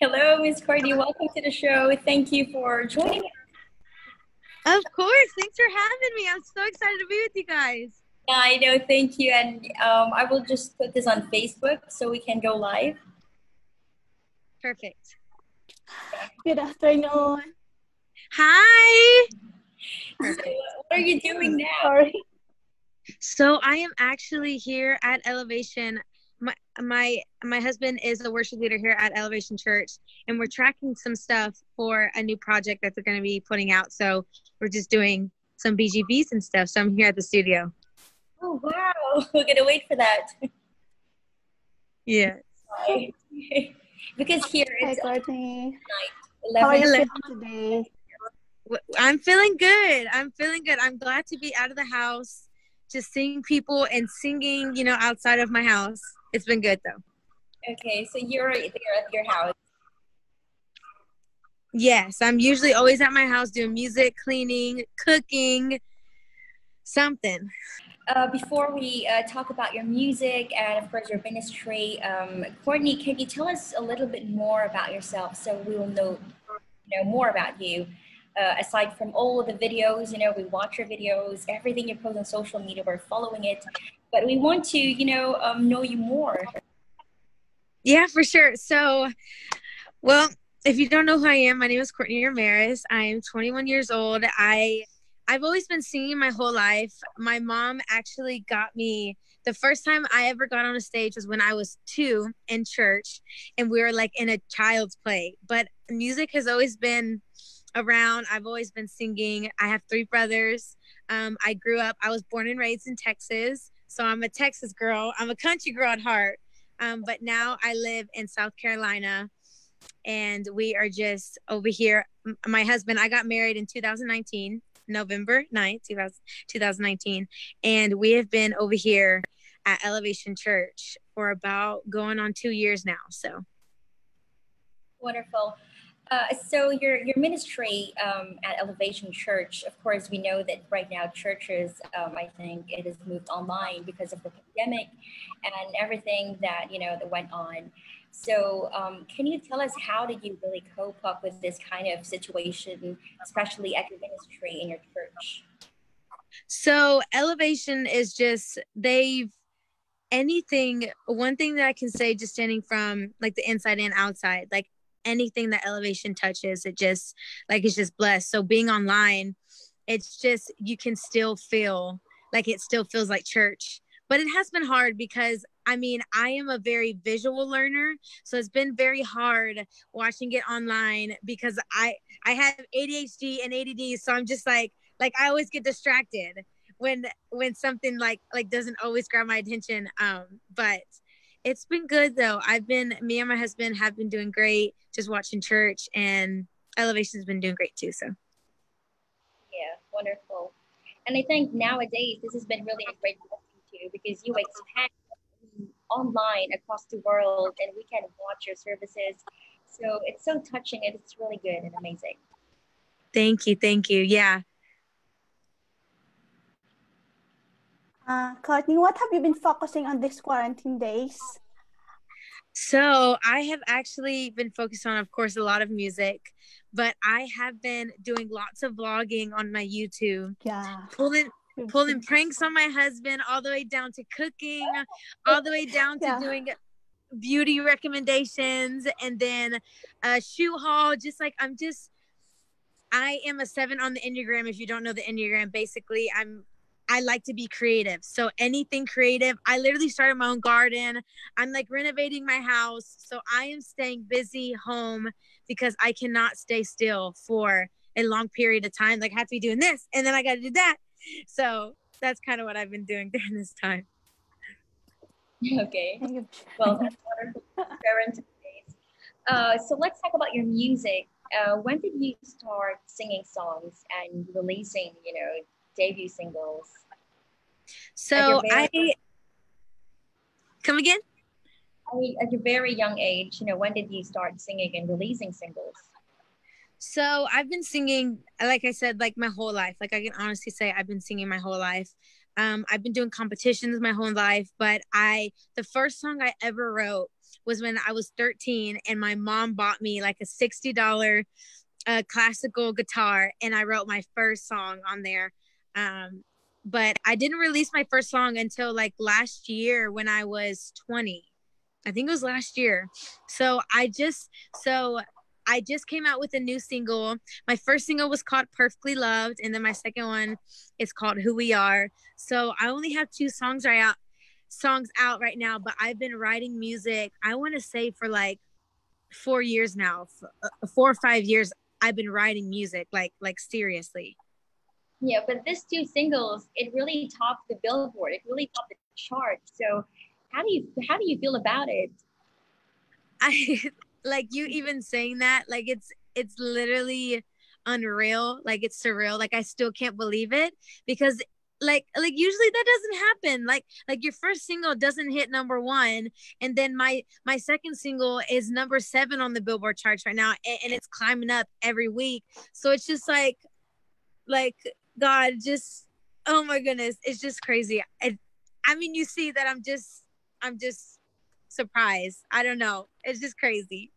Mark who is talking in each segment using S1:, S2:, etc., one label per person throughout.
S1: Hello, Miss Courtney. Welcome to the show. Thank you for joining us.
S2: Of course. Thanks for having me. I'm so excited to be with you guys.
S1: Yeah, I know. Thank you. And I will just put this on Facebook so we can go live.
S2: Perfect.
S3: Good afternoon.
S2: Hi.
S1: So, what are you doing now?
S3: Sorry.
S2: So I am actually here at Elevation. My husband is a worship leader here at Elevation Church, and we're tracking some stuff for a new project that they're going to be putting out. So we're just doing some BGVs and stuff. So I'm here at the studio.
S1: Oh, wow. We're going to wait for that.
S2: Yeah.
S1: Because here
S3: Hi,
S1: it's
S3: Courtney.
S1: night,
S3: How are you
S1: 11.
S3: feeling today?
S2: I'm feeling good. I'm glad to be out of the house, just seeing people and singing, outside of my house. It's been good though.
S1: Okay, so you're there at your house.
S2: Yes, I'm usually always at my house doing music, cleaning, cooking, something.
S1: Before we talk about your music and, of course, your ministry, Courtney, can you tell us a little bit more about yourself so we will know more about you? Aside from all of the videos, we watch your videos, everything you post on social media, we're following it, but we want to, know you more.
S2: Yeah, for sure. So, well, if you don't know who I am, my name is Courtnie Ramirez. I am 21 years old. I've always been singing my whole life. My mom actually got me the first time I ever got on a stage was when I was 2 in church, and we were like in a child's play. But music has always been around. I've always been singing. I have 3 brothers. I was born and raised in Texas. So I'm a Texas girl. I'm a country girl at heart. But now I live in South Carolina, and we are just over here. My husband, I got married in 2019, November 9th, 2019. And we have been over here at Elevation Church for about going on 2 years now. So
S1: Wonderful. So your ministry at Elevation Church, of course, we know that right now churches, I think it has moved online because of the pandemic and everything that that went on. So can you tell us how did you really cope up with this kind of situation, especially at your ministry in your church?
S2: So Elevation is just one thing that I can say, just standing from like the inside and outside, like anything that Elevation touches, it's just blessed. So being online, it's just, you can still feel like it still feels like church, but it has been hard because I am a very visual learner. So it's been very hard watching it online because I have ADHD and ADD. So I'm just like I always get distracted when something like doesn't always grab my attention. But it's been good though. Me and my husband have been doing great, just watching church, and Elevation's been doing great too. So
S1: Yeah, wonderful. And I think nowadays this has been really a great blessing too because you expand online across the world and we can watch your services. So it's so touching and it's really good and amazing.
S2: thank you. Yeah.
S3: Courtney, what have you been focusing on these quarantine days?
S2: So I have actually been focused on, of course, a lot of music, but I have been doing lots of vlogging on my YouTube,
S3: Yeah.
S2: pulling pranks on my husband, all the way down to cooking, all the way down to doing beauty recommendations, and then a shoe haul. I am a 7 on the Enneagram. If you don't know the Enneagram, basically I like to be creative. So anything creative. I literally started my own garden. I'm like renovating my house. So I am staying busy home because I cannot stay still for a long period of time. Like I have to be doing this and then I got to do that. So that's kind of what I've been doing during this time.
S1: Okay. Well, that's wonderful. Parent days. So let's talk about your music. When did you start singing songs and releasing, debut singles?
S2: So come again?
S1: At your very young age, when did you start singing and releasing singles?
S2: So I've been singing, like I said, like my whole life. Like I can honestly say I've been singing my whole life. I've been doing competitions my whole life, but the first song I ever wrote was when I was 13, and my mom bought me like a $60 classical guitar, and I wrote my first song on there. But I didn't release my first song until like last year when I was 20. I think it was last year. So I just came out with a new single. My first single was called Perfectly Loved, and then my second one is called Who We Are. So I only have two songs out right now, but I've been writing music, I want to say, for like 4 years now. 4 or 5 years I've been writing music, like seriously.
S1: Yeah, but these two singles, it really topped the Billboard. It really topped the chart. So how do you feel about it?
S2: I like you even saying that, like it's literally unreal, like it's surreal, like I still can't believe it, because like usually that doesn't happen, like your first single doesn't hit number one, and then my second single is number 7 on the Billboard charts right now, and it's climbing up every week. So it's just like God, just, oh my goodness, it's just crazy. I mean, you see that I'm just surprised. I don't know. It's just crazy.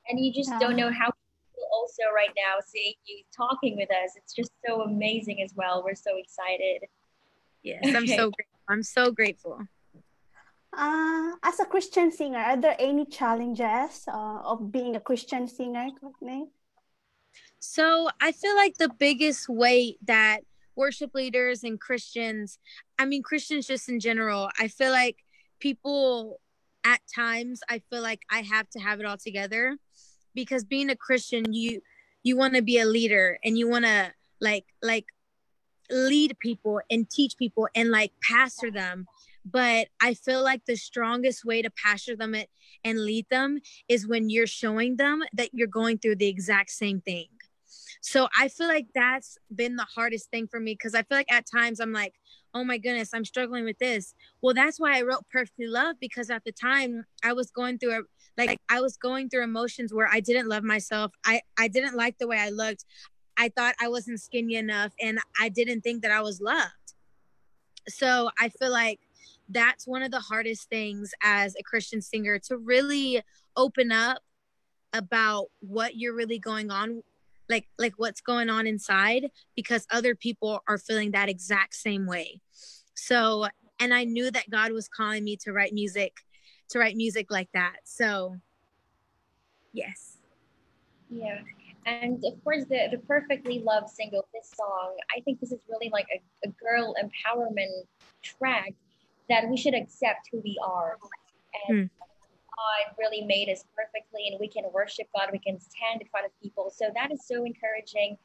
S1: And you just don't know how people also right now seeing you talking with us. It's just so amazing as well. We're so excited.
S2: Yes,
S1: Okay.
S2: I'm so grateful.
S3: As a Christian singer, are there any challenges of being a Christian singer, Courtney?
S2: So I feel like the biggest weight that worship leaders and Christians, I mean, Christians just in general, I feel like people at times, I feel like I have to have it all together, because being a Christian, you want to be a leader, and you want to like lead people and teach people and like pastor them. But I feel like the strongest way to pastor them and lead them is when you're showing them that you're going through the exact same thing. So I feel like that's been the hardest thing for me, because I feel like at times I'm like, oh my goodness, I'm struggling with this. Well, that's why I wrote Perfectly Loved, because at the time I was going through emotions where I didn't love myself. I didn't like the way I looked. I thought I wasn't skinny enough, and I didn't think that I was loved. So I feel like that's one of the hardest things as a Christian singer, to really open up about what you're really going on, like what's going on inside, because other people are feeling that exact same way. So, and I knew that God was calling me to write music like that. So yes.
S1: Yeah. And of course, the Perfectly Loved single, this song, I think this is really like a girl empowerment track that we should accept who we are. And
S2: Hmm.
S1: God really made us perfectly, and we can worship God. We can stand in front of people. So that is so encouraging.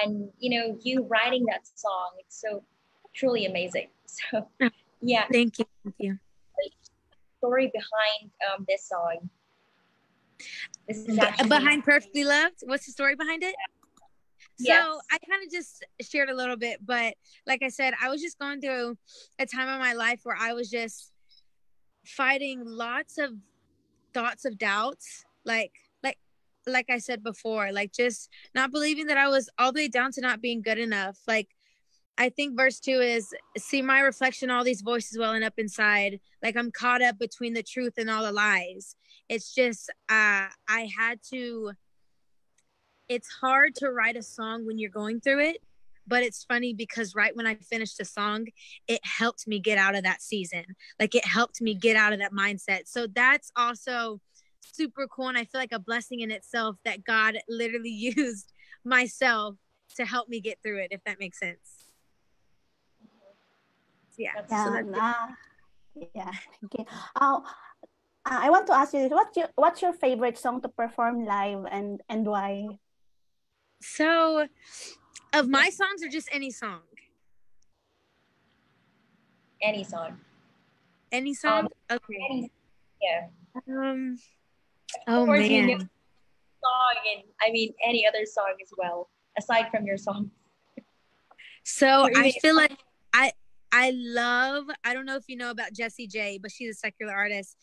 S1: And, you writing that song, it's so truly amazing. So,
S2: Oh,
S1: yeah,
S2: thank you.
S1: the story behind this song. This is actually,
S2: Behind Perfectly Loved, what's the story behind it? So
S1: yes.
S2: I kind of just shared a little bit, but like I said, I was just going through a time in my life where I was just fighting lots of thoughts of doubts, like like I said before, like just not believing that I was all the way down to not being good enough. Like I think verse 2 is, see my reflection, all these voices welling up inside, like I'm caught up between the truth and all the lies. It's just I had to, it's hard to write a song when you're going through it. But it's funny because right when I finished the song, it helped me get out of that season. Like it helped me get out of that mindset. So that's also super cool. And I feel like a blessing in itself that God literally used myself to help me get through it, if that makes sense. Yeah. So
S3: Yeah,
S2: that's it.
S3: yeah. Okay. I want to ask you this. What's your favorite song to perform live, and why?
S2: So of my songs, or just any song?
S1: Any song.
S2: Any song? Okay.
S1: Any, yeah.
S2: Um,
S1: Of
S2: oh
S1: course,
S2: man.
S1: song, and I mean any other song as well, aside from your song.
S2: So
S1: Or
S2: I
S1: even
S2: feel like I I love, I don't know if you know about Jessie J, but she's a secular artist,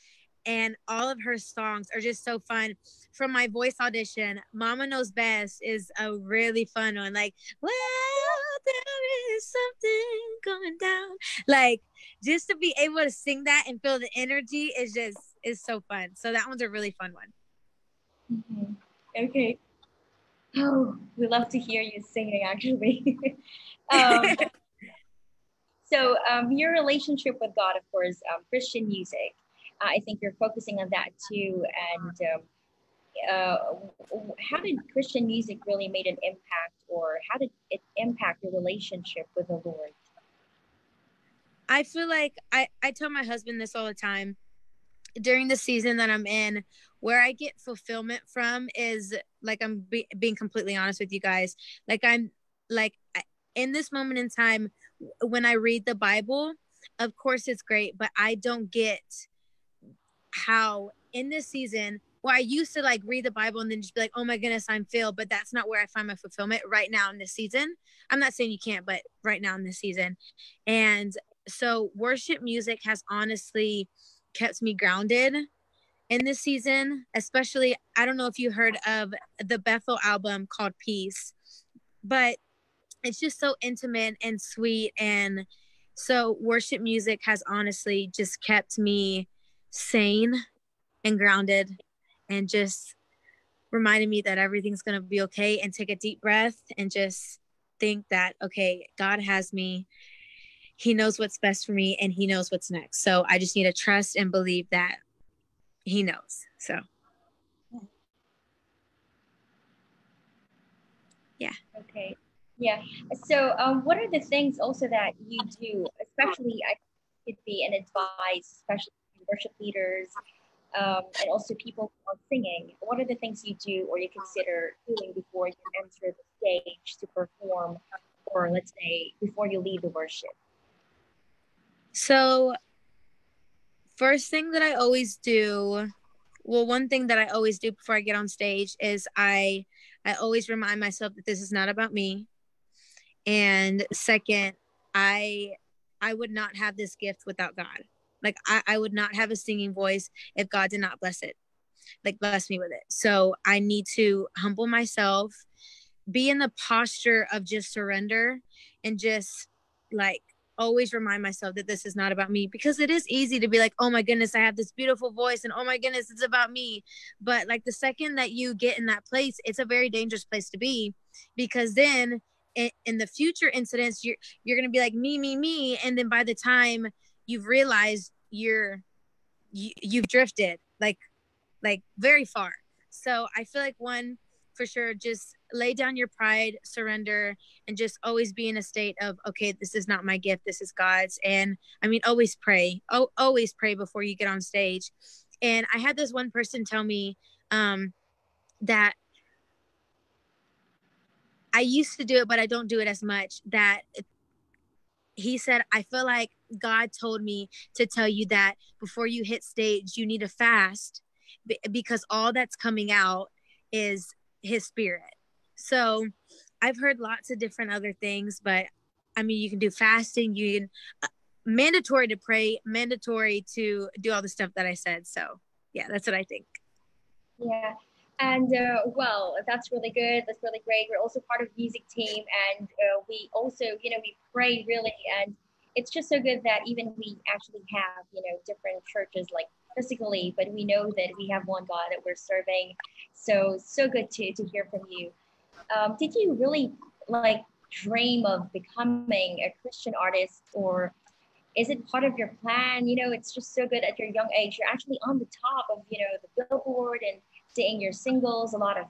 S2: and all of her songs are just so fun. From my voice audition, Mama Knows Best is a really fun one. Like, well, there is something going down. Like, just to be able to sing that and feel the energy is so fun. So that one's a really fun one.
S1: Mm-hmm. Okay. Oh, we love to hear you singing, actually. um, your relationship with God, of course, Christian music. I think you're focusing on that too. And uh, how did Christian music really made an impact, or how did it impact your relationship with the Lord?
S2: I feel like I tell my husband this all the time. During the season that I'm in, where I get fulfillment from is, like, I'm being completely honest with you guys. Like, I'm like, in this moment in time, when I read the Bible, of course it's great, but I don't get how in this season, well, I used to like read the Bible and then just be like, oh my goodness, I'm filled, but that's not where I find my fulfillment right now in this season. I'm not saying you can't, but right now in this season. And so worship music has honestly kept me grounded in this season, especially. I don't know if you heard of the Bethel album called Peace, but it's just so intimate and sweet. And so worship music has honestly just kept me sane and grounded, and just reminded me that everything's going to be okay, and take a deep breath and just think that, okay, God has me. He knows what's best for me, and he knows what's next. So I just need to trust and believe that he knows. So yeah.
S1: Okay. Yeah. So, what are the things also that you do, especially I could be an advice, especially worship leaders, and also people who are singing? What are the things you do or you consider doing before you enter the stage to perform, or let's say before you lead the worship?
S2: So first thing that I always do, well, one thing that I always do before I get on stage is I always remind myself that this is not about me. And second, I would not have this gift without God. Like, I would not have a singing voice if God did not bless it, like bless me with it. So I need to humble myself, be in the posture of just surrender, and just like always remind myself that this is not about me, because it is easy to be like, oh my goodness, I have this beautiful voice, and oh my goodness, it's about me. But like, the second that you get in that place, it's a very dangerous place to be, because then in the future incidents, you're going to be like, me, and then by the time you've realized you've drifted like very far. So I feel like, one, for sure, just lay down your pride, surrender, and just always be in a state of, okay, this is not my gift, this is God's. And I mean, always pray. Always pray before you get on stage. And I had this one person tell me that I used to do it, but I don't do it as much. That he said, I feel like God told me to tell you that before you hit stage, you need to fast, because all that's coming out is his spirit. So I've heard lots of different other things, but I mean, you can do fasting, you can mandatory to pray, mandatory to do all the stuff that I said. So yeah, that's what I think.
S1: Yeah. And well, that's really good. That's really great. We're also part of the music team, and we also, we pray really, and it's just so good that even we actually have, different churches like physically, but we know that we have one God that we're serving. So good to hear from you. Did you really like dream of becoming a Christian artist, or is it part of your plan? It's just so good at your young age. You're actually on the top of, the Billboard and seeing your singles. A lot of,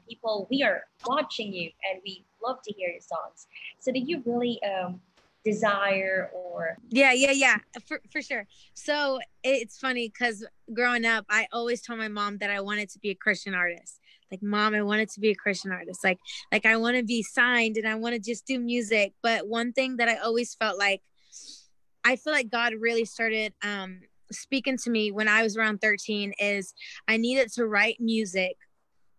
S1: people, we are watching you and we love to hear your songs. So do you really desire or?
S2: Yeah, for sure. So it's funny because growing up, I always told my mom that I wanted to be a Christian artist. Like, Mom, I wanted to be a Christian artist. Like I want to be signed and I want to just do music. But one thing that I always felt like, I feel like God really started speaking to me when I was around 13, is I needed to write music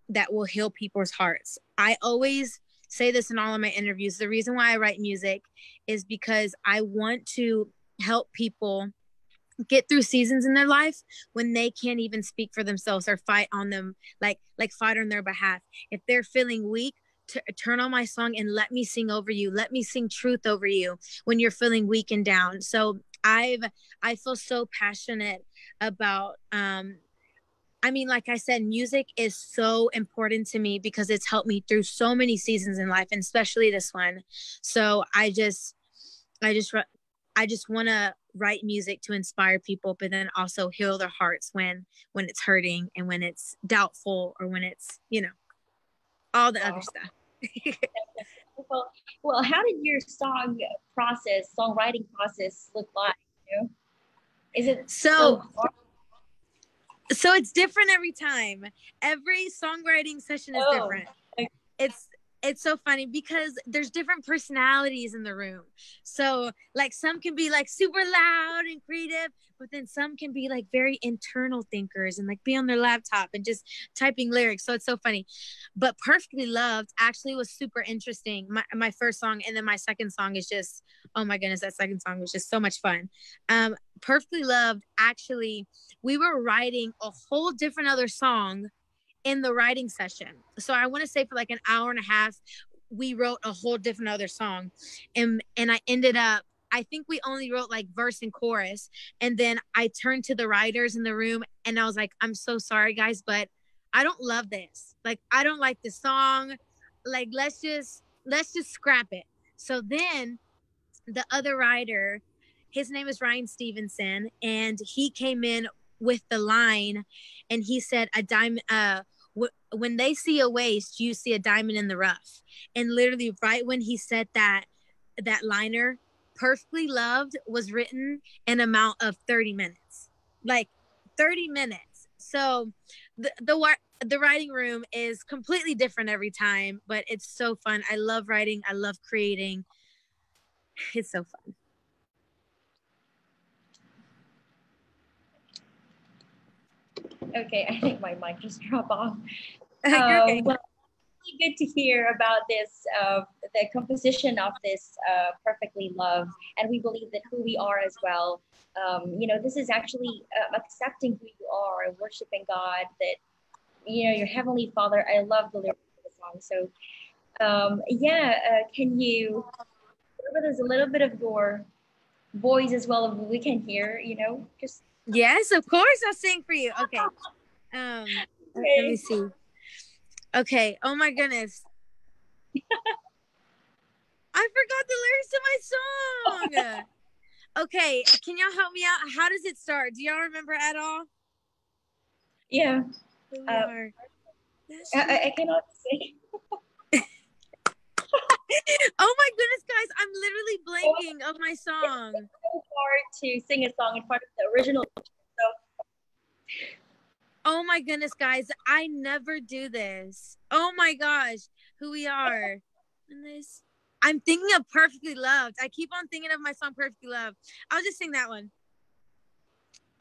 S2: that will heal people's hearts. I always say this in all of my interviews. The reason why I write music is because I want to help people get through seasons in their life when they can't even speak for themselves or fight on them, like fight on their behalf. If they're feeling weak, turn on my song and let me sing over you. Let me sing truth over you when you're feeling weak and down. So I feel so passionate about, I mean, like I said, music is so important to me because it's helped me through so many seasons in life, and especially this one. So I just want to write music to inspire people, but then also heal their hearts when it's hurting and when it's doubtful or when it's, all the other stuff.
S1: Well, how did your songwriting process look like? Is it
S2: so it's different every time. Every songwriting session is different. Okay. It's so funny because there's different personalities in the room. So like some can be like super loud and creative, but then some can be like very internal thinkers and like be on their laptop and just typing lyrics. So it's so funny. But Perfectly Loved actually was super interesting. My first song, and then my second song is just, oh my goodness, that second song was just so much fun. Perfectly Loved, actually, we were writing a whole different other song in the writing session. So I want to say for like an hour and a half, we wrote a whole different other song. And I ended up, I think we only wrote like verse and chorus. And then I turned to the writers in the room and I was like, I'm so sorry guys, but I don't love this. Like, I don't like the song. Like, let's just scrap it. So then the other writer, his name is Ryan Stevenson, and he came in with the line, and he said, a diamond, when they see a waist, you see a diamond in the rough. And literally right when he said that liner, Perfectly Loved was written in an amount of 30 minutes, like 30 minutes. So the writing room is completely different every time, but it's so fun. I love writing. I love creating. It's so fun.
S1: Okay, I think my mic just dropped off.
S2: Okay.
S1: Well, really good to hear about this, the composition of this Perfectly Loved, and we believe that who we are as well. This is actually accepting who you are, worshiping God, that, your Heavenly Father. I love the lyrics of the song. So, can you share with us a little bit of your voice as well, if we can hear, just.
S2: Yes, of course I'll sing for you. Okay. Let me see. Okay. Oh my goodness. I forgot the lyrics to my song. Okay. Can y'all help me out? How does it start? Do y'all remember at all?
S1: Yeah.
S2: Who we are.
S1: I cannot sing.
S2: Oh my goodness, guys. I'm literally blanking of my song.
S1: It's so hard to sing a song in front of the original. So.
S2: Oh my goodness, guys. I never do this. Oh my gosh. Who we are. And this. I'm thinking of Perfectly Loved. I keep on thinking of my song Perfectly Loved. I'll just sing that one.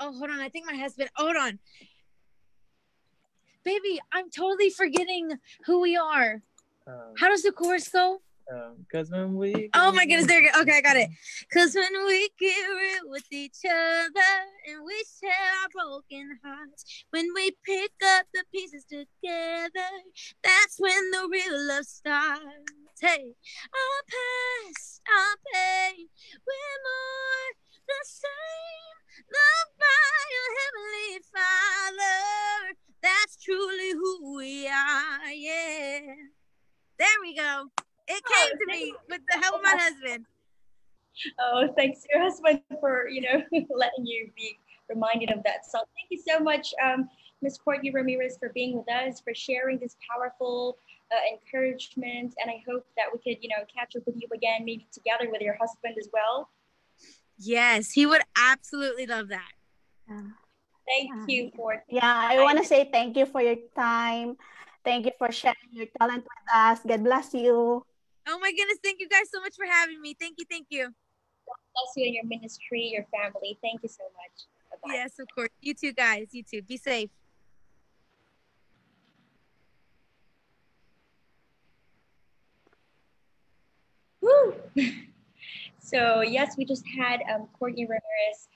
S2: Oh, hold on. I think my husband. Hold on. Baby, I'm totally forgetting who we are. How does the chorus go?
S4: Cause when we.
S2: Oh my goodness, there you go. Okay, I got it. Cause when we get real with each other and we share our broken hearts, when we pick up the pieces together, that's when the real love starts. Hey, our past, our pain, we're more the same. Loved by your Heavenly Father, that's truly who we are. Yeah. There we go. It came to me with the help of my husband.
S1: Oh, thanks to your husband for, letting you be reminded of that song. Thank you so much, Ms. Courtnie Ramirez, for being with us, for sharing this powerful encouragement. And I hope that we could, catch up with you again, maybe together with your husband as well.
S2: Yes, he would absolutely love that.
S1: Thank you for.
S3: Yeah, I want to say thank you for your time. Thank you for sharing your talent with us. God bless you.
S2: Oh my goodness, thank you guys so much for having me. Thank you, thank you.
S1: God bless you and your ministry, your family. Thank you so much. Bye-bye.
S2: Yes, of course. You too, guys. You too. Be safe.
S1: Woo! So yes, we just had Courtnie Ramirez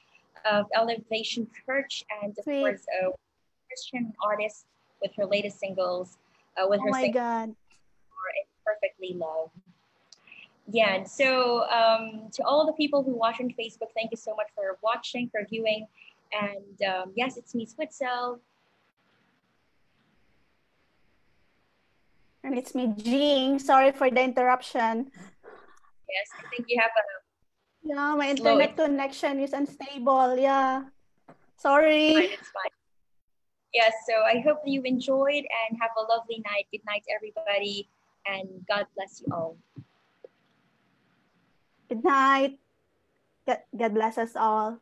S1: of Elevation Church, and of course a Christian artist with her latest singles, with her
S3: God.
S1: perfectly love. Yeah, and so to all the people who watch on Facebook, thank you so much for watching, for viewing. And yes, it's me, Switzel.
S3: And it's me, Jing. Sorry for the interruption.
S1: Yes, I think you have a
S3: Yeah, my
S1: slow.
S3: internet connection is unstable. Yeah.
S1: It's
S3: Sorry.
S1: fine, it's fine. Yes, so I hope you enjoyed and have a lovely night. Good night, everybody, and God bless you all.
S3: Good night. God bless us all.